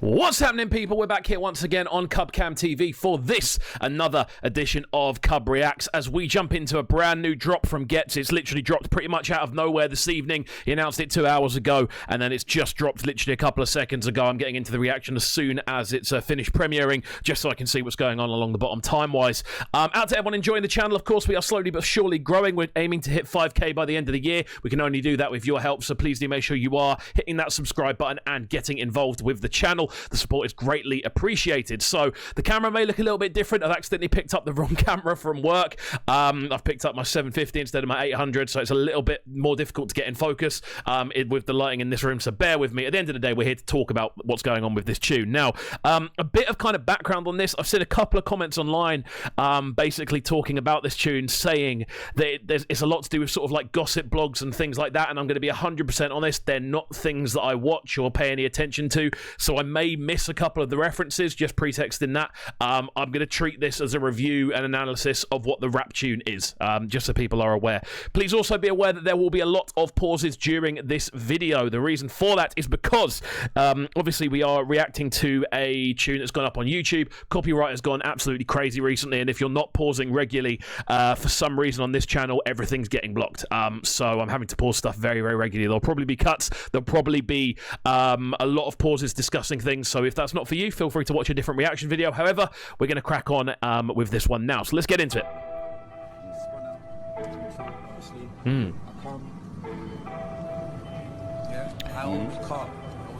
What's happening, people? We're back here once again on CubCamTV for this, another edition of CubReacts, as we jump into a brand new drop from Ghetts. It's literally dropped pretty much out of nowhere this evening. He announced it 2 hours ago, and then it's just dropped literally a couple of seconds ago. I'm getting into the reaction as soon as it's finished premiering, just so I can see what's going on along the bottom time-wise. Out to everyone enjoying the channel, of course, we are slowly but surely growing. We're aiming to hit 5K by the end of the year. We can only do that with your help, so please do make sure you are hitting that subscribe button and getting involved with the channel. The support is greatly appreciated. So the camera may look a little bit different. I've accidentally picked up the wrong camera from work. I've picked up my 750 instead of my 800, so it's a little bit more difficult to get in focus with the lighting in this room, so bear with me. At the end of the day, we're here to talk about what's going on with this tune. Now, a bit of kind of background on this. I've seen a couple of comments online basically talking about this tune, saying that it's a lot to do with sort of like gossip blogs and things like that, and I'm going to be 100% honest, they're not things that I watch or pay any attention to, so I may miss a couple of the references, just pretexting that. I'm going to treat this as a review and analysis of what the rap tune is, just so people are aware. Please also be aware that there will be a lot of pauses during this video. The reason for that is because obviously we are reacting to a tune that's gone up on YouTube. Copyright has gone absolutely crazy recently, and if you're not pausing regularly for some reason on this channel, everything's getting blocked. So I'm having to pause stuff very, very regularly. There'll probably be cuts. There'll probably be a lot of pauses discussing things, so if that's not for you, feel free to watch a different reaction video. However, we're going to crack on with this one now, so let's get into it.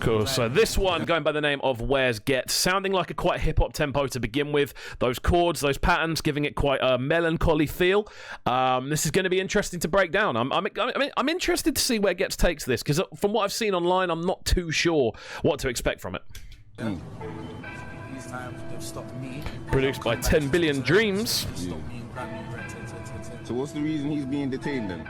Cool, so this one going by the name of Where's Ghetts, sounding like a quite hip-hop tempo to begin with. Those chords, those patterns, giving it quite a melancholy feel. This is going to be interesting to break down. I'm interested to see where Ghetts takes this, because from what I've seen online, I'm not too sure what to expect from it. Produced by 10 Billion Dreams. So what's the reason he's being detained then?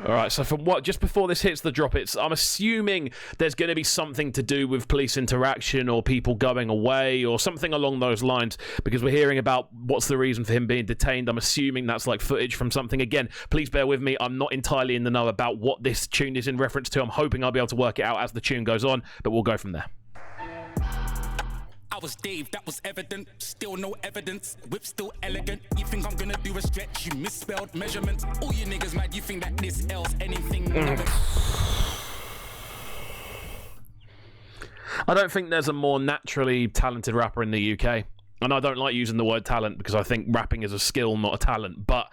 Alright, so from what, just before this hits the drop, I'm assuming there's going to be something to do with police interaction or people going away or something along those lines, because we're hearing about what's the reason for him being detained. I'm assuming that's like footage from something. Again, please bear with me, I'm not entirely in the know about what this tune is in reference to. I'm hoping I'll be able to work it out as the tune goes on, but we'll go from there. I was Dave, that was evident. Still no evidence, whip still elegant. You think I'm gonna do a stretch, you misspelled measurements. All you niggas mad, you think that this else anything. I don't think there's a more naturally talented rapper in the UK. And I don't like using the word talent because I think rapping is a skill, not a talent. But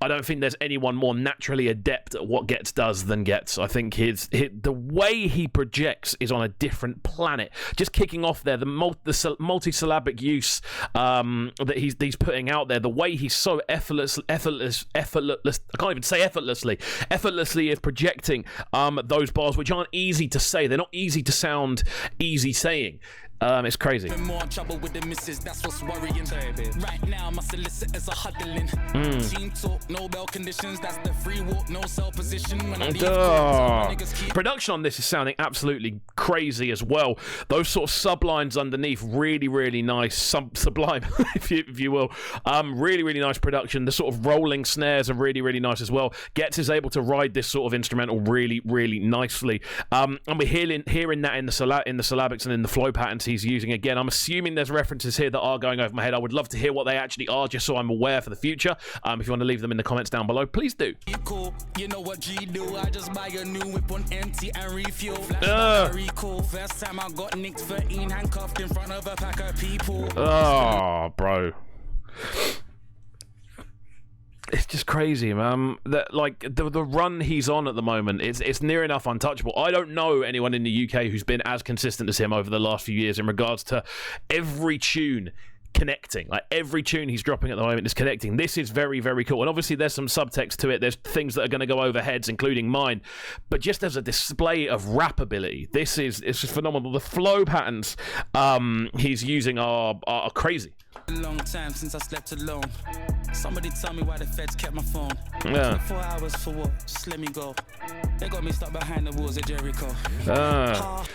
I don't think there's anyone more naturally adept at what Ghetts does than Ghetts. I think the way he projects is on a different planet. Just kicking off there, the multi-syllabic use that he's putting out there, the way he's so effortless, I can't even say effortlessly is projecting those bars, which aren't easy to say. They're not easy to sound easy saying. It's crazy. More trouble with the misses, that's what's worrying. Right now, my solicitors are huddling. Team talk, no bell conditions, that's the free walk, no cell position. Production on this is sounding absolutely crazy as well. Those sort of sublines underneath, really, really nice, sublime, if you will. Really, really nice production. The sort of rolling snares are really, really nice as well. Ghetts is able to ride this sort of instrumental really, really nicely. And we're hearing that in the syllabics and in the flow patterns he's using. Again, I'm assuming there's references here that are going over my head. I would love to hear what they actually are, just so I'm aware for the future. If you want to leave them in the comments down below, please do. Cool. You know what G do? I just buy a new whip on empty and refuel. Cool. First time I got nicked 13 handcuffed in front of a pack of people. Oh, bro. It's just crazy, man. That like the run he's on at the moment, it's near enough untouchable. I don't know anyone in the UK who's been as consistent as him over the last few years in regards to every tune connecting. Like every tune he's dropping at the moment is connecting. This is very, very cool. And obviously there's some subtext to it. There's things that are going to go over heads, including mine. But just as a display of rap ability, it's just phenomenal. The flow patterns he's using are crazy. A long time since I slept alone. Somebody tell me why the feds kept my phone. Yeah. 4 hours for what? Just let me go. They got me stuck behind the walls of Jericho.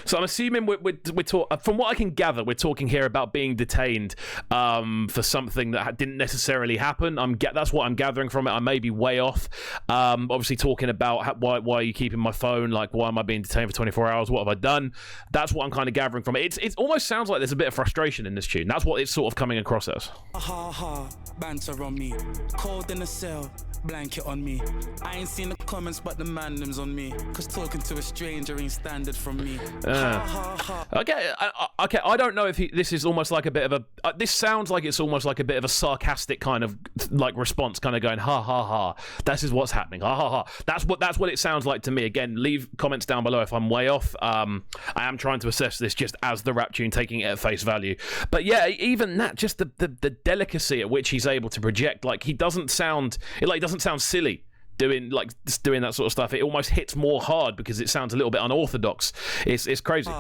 So I'm assuming we're from what I can gather, we're talking here about being detained for something that didn't necessarily happen. That's what I'm gathering from it. I may be way off. Obviously talking about why are you keeping my phone? Like, why am I being detained for 24 hours? What have I done? That's what I'm kind of gathering from it. It almost sounds like there's a bit of frustration in this tune. That's what it's sort of coming across as. Banter on me, cold in the cell, blanket on me. I ain't seen the comments, but the mandems on me. Cause talking to a stranger ain't standard from me. Okay, I don't know if this is almost like a bit of a. This sounds like it's almost like a bit of a sarcastic kind of like response, kind of going ha ha ha. This is what's happening. Ha ha ha. That's what it sounds like to me. Again, leave comments down below if I'm way off. I am trying to assess this just as the rap tune, taking it at face value. But yeah, even that, just the delicacy at which he's able to project, like he doesn't sound silly doing that sort of stuff. It almost hits more hard because it sounds a little bit unorthodox. It's crazy.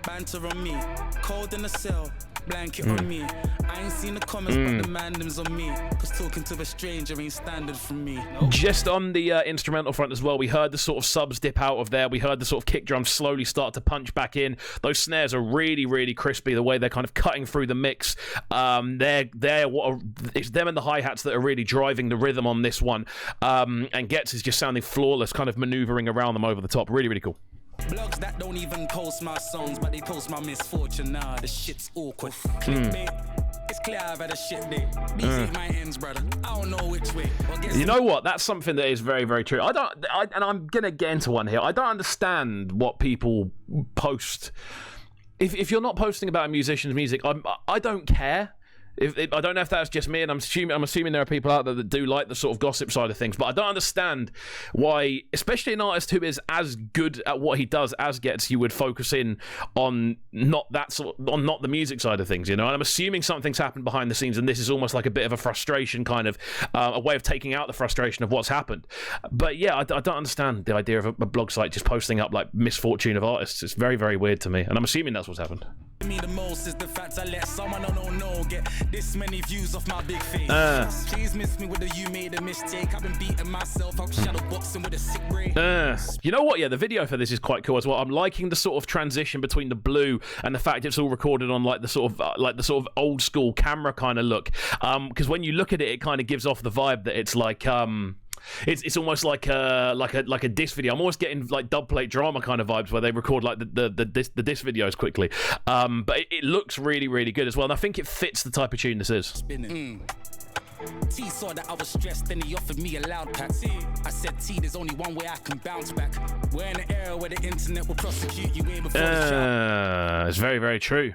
Banter on me, cold in the cell, blanket on me. I ain't seen the comments, but the mandems on me. Cause talking to a stranger ain't standard from me. Nope. Just on the instrumental front as well, we heard the sort of subs dip out of there. We heard the sort of kick drums slowly start to punch back in. Those snares are really, really crispy, the way they're kind of cutting through the mix. It's them and the hi-hats that are really driving the rhythm on this one. And Ghetts is just sounding flawless, kind of maneuvering around them over the top. Really, really cool. Blogs that don't even post my songs, but they post my misfortune. Nah, the shit's awkward. Clickbait. It's clear I've had a shit day. These my ends, brother. I don't know which way. You know what? That's something that is very, very true. And I'm gonna get into one here. I don't understand what people post. If you're not posting about a musician's music, I don't care. I don't know if that's just me, and I'm assuming there are people out there that do like the sort of gossip side of things, but I don't understand why, especially an artist who is as good at what he does as Ghetts, you would focus in on not the music side of things, you know. And I'm assuming something's happened behind the scenes, and this is almost like a bit of a frustration, kind of a way of taking out the frustration of what's happened. But yeah, I don't understand the idea of a blog site just posting up like misfortune of artists. It's very, very weird to me, and I'm assuming that's what's happened. Me the most is the fact I let someone I don't know get this many views off my big face. Please miss me with the you made a mistake. I've been beating myself up, shadow boxing with a sick brain. You know what? Yeah, the video for this is quite cool as well. I'm liking the sort of transition between the blue and the fact it's all recorded on like the sort of old school camera kind of look. Because when you look at it, it kind of gives off the vibe that it's like it's almost like a diss video. I'm almost getting like dubplate drama kind of vibes where they record like the diss videos quickly. But it looks really, really good as well, and I think it fits the type of tune this is. T saw that I was stressed, then he offered me a loud pack. I said, T, there's only one way I can bounce back. We're in an era where the internet will prosecute you way before the show. It's very, very true.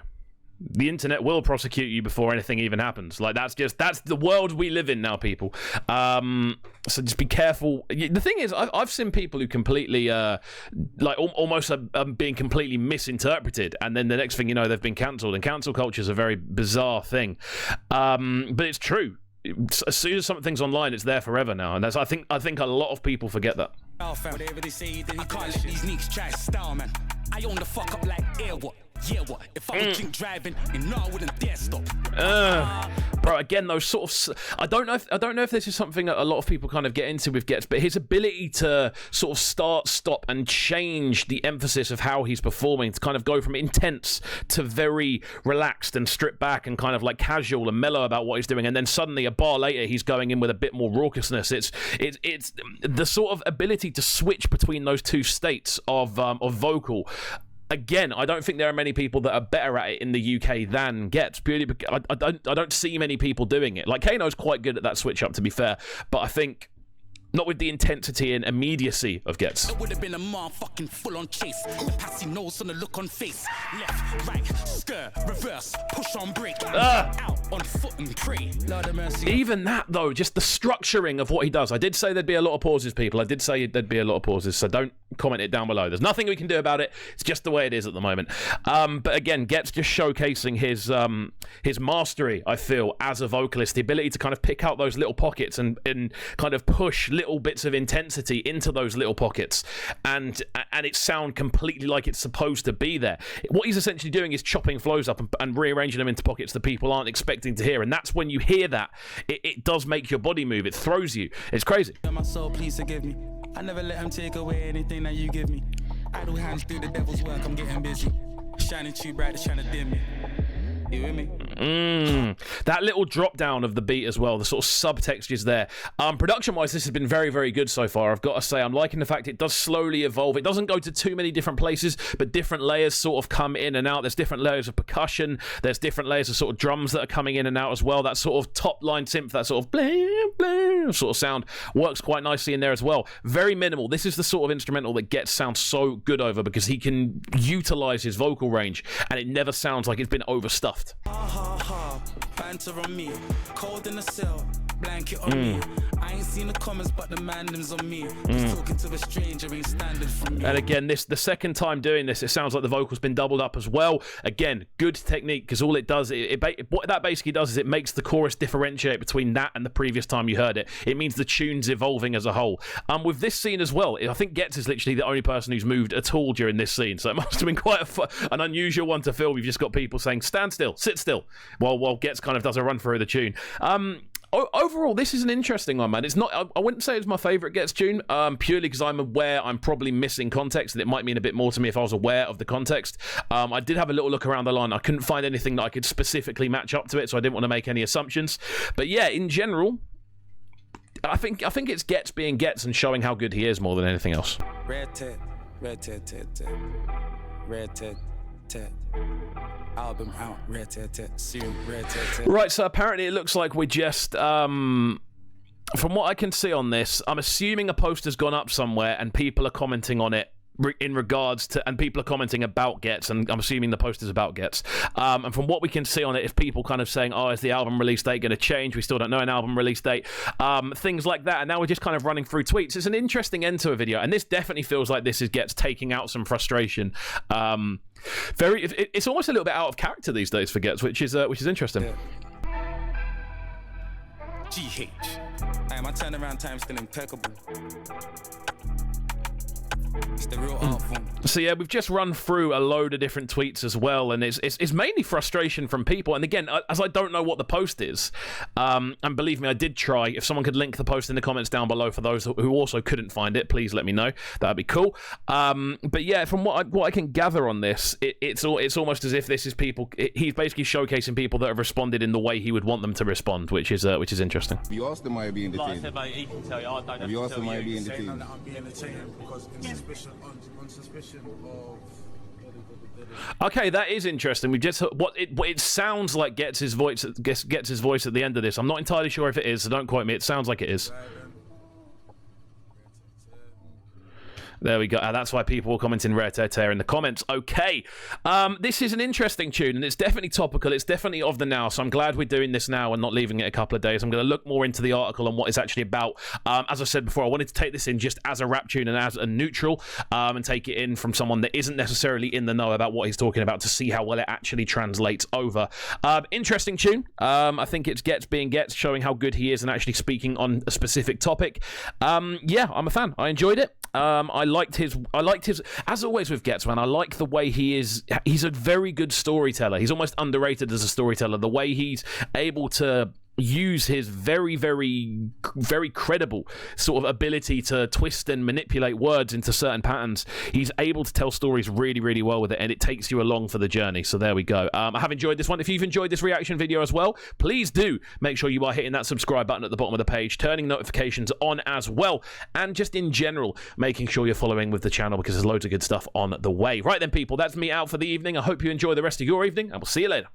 The internet will prosecute you before anything even happens. Like that's the world we live in now, people. So just be careful. The thing is, I've seen people who completely almost being completely misinterpreted, and then the next thing you know, they've been cancelled. And cancel culture is a very bizarre thing, but it's true. As soon as something's online, it's there forever now, and I think a lot of people forget that. Whatever they say, then you can't let these sneaks try style, man. I own the fuck up like air what. Yeah, what? If I was drink driving, and no, I wouldn't dare stop. Bro, again, those sort of... I don't know if this is something that a lot of people kind of get into with Ghetts, but his ability to sort of start, stop, and change the emphasis of how he's performing, to kind of go from intense to very relaxed and stripped back and kind of like casual and mellow about what he's doing, and then suddenly a bar later he's going in with a bit more raucousness. It's the sort of ability to switch between those two states of vocal. Again, I don't think there are many people that are better at it in the UK than Ghetts, purely because I don't see many people doing it. Like, Kano's quite good at that switch up, to be fair, but I think not with the intensity and immediacy of Ghetts. It would have been a motherfucking full-on chase. The passy nose on the look on face. Left, right, skirt, reverse, push on break. Out on foot and pray. Lord of mercy. Even that, though, just the structuring of what he does. I did say there'd be a lot of pauses, people. I did say there'd be a lot of pauses, so don't comment it down below. There's nothing we can do about it. It's just the way it is at the moment. But again, Ghetts just showcasing his mastery, I feel, as a vocalist. The ability to kind of pick out those little pockets and kind of push little little bits of intensity into those little pockets, and it sound completely like it's supposed to be there. What he's essentially doing is chopping flows up and rearranging them into pockets that people aren't expecting to hear, and that's when you hear that, it does make your body move. It throws you. It's crazy. My soul, please forgive me. I never let him take away anything that you give me. Idle hands do the devil's work, I'm getting busy. Shining too bright, they're trying to dim me. You with me? That little drop down of the beat as well, the sort of subtextures there. Production wise, this has been very, very good so far. I've got to say, I'm liking the fact it does slowly evolve. It doesn't go to too many different places, but different layers sort of come in and out. There's different layers of percussion. There's different layers of sort of drums that are coming in and out as well. That sort of top line synth, that sort of bling, bling sort of sound works quite nicely in there as well. Very minimal. This is the sort of instrumental that Ghetts sounds so good over because he can utilize his vocal range and it never sounds like it's been overstuffed. Banter on me, cold in the cell, blanket on me. I ain't seen the comments, but the man-dems on me. Just talking to a stranger ain't standard for me. And again, the second time doing this, it sounds like the vocal's been doubled up as well. Again, good technique, because all it does, what that basically does is it makes the chorus differentiate between that and the previous time you heard it. It means the tune's evolving as a whole. With this scene as well, I think Ghetts is literally the only person who's moved at all during this scene, so it must have been quite an unusual one to film. You've just got people saying, stand still, sit still, while Ghetts kind of does a run through the tune. Overall, this is an interesting one, man. It's not. I wouldn't say it's my favorite Ghetts tune, purely because I'm aware I'm probably missing context, and it might mean a bit more to me if I was aware of the context. I did have a little look around the line. I couldn't find anything that I could specifically match up to it, so I didn't want to make any assumptions. But yeah, in general, I think it's Ghetts being Ghetts and showing how good he is more than anything else. Red tat, red tat, tat, tat. Red tat, tat. Album out, red tat, tat. Soon, red tat, tat. Right, so apparently it looks like we're just, from what I can see on this, I'm assuming a poster's gone up somewhere and people are commenting on it in regards to, and people are commenting about Ghetts, and I'm assuming the poster's about Ghetts. And from what we can see on it, if people kind of saying, oh, is the album release date going to change? We still don't know an album release date. Things like that. And now we're just kind of running through tweets. It's an interesting end to a video, and this definitely feels like this is Ghetts taking out some frustration. It's almost a little bit out of character these days for Ghetts, which is interesting. Yeah. GH. Hey, my turnaround time's still impeccable. It's the real art form. So yeah, we've just run through a load of different tweets as well, and it's mainly frustration from people. And again, as I don't know what the post is, and believe me, I did try. If someone could link the post in the comments down below for those who also couldn't find it, please let me know. That'd be cool. But yeah, from what I can gather on this, it's almost as if this is people. He's basically showcasing people that have responded in the way he would want them to respond, which is interesting. You asked him why you're being detained. Like I said, mate, he can tell you. I don't have You to asked tell him why you're you. being Saying detained. that I'm being detained because on suspicion of. Okay, that is interesting. We just it sounds like Ghetts' voice at the end of this. I'm not entirely sure if it is, so don't quote me. It sounds like it is. There we go. That's why people were commenting rare tear in the comments. Okay. This is an interesting tune, and it's definitely topical. It's definitely of the now, so I'm glad we're doing this now and not leaving it a couple of days. I'm going to look more into the article and what it's actually about. As I said before, I wanted to take this in just as a rap tune and as a neutral, and take it in from someone that isn't necessarily in the know about what he's talking about to see how well it actually translates over. Interesting tune. I think it's Ghetts being Ghetts, showing how good he is and actually speaking on a specific topic. Yeah, I'm a fan. I enjoyed it. I liked his, as always with Ghetts, man, I like the way he's a very good storyteller. He's almost underrated as a storyteller. The way he's able to use his very, very, very credible sort of ability to twist and manipulate words into certain patterns. He's able to tell stories really, really well with it, and it takes you along for the journey. So there we go. I have enjoyed this one. If you've enjoyed this reaction video as well, please do make sure you are hitting that subscribe button at the bottom of the page, turning notifications on as well, and just in general, making sure you're following with the channel because there's loads of good stuff on the way. Right then, people, that's me out for the evening. I hope you enjoy the rest of your evening, and we'll see you later.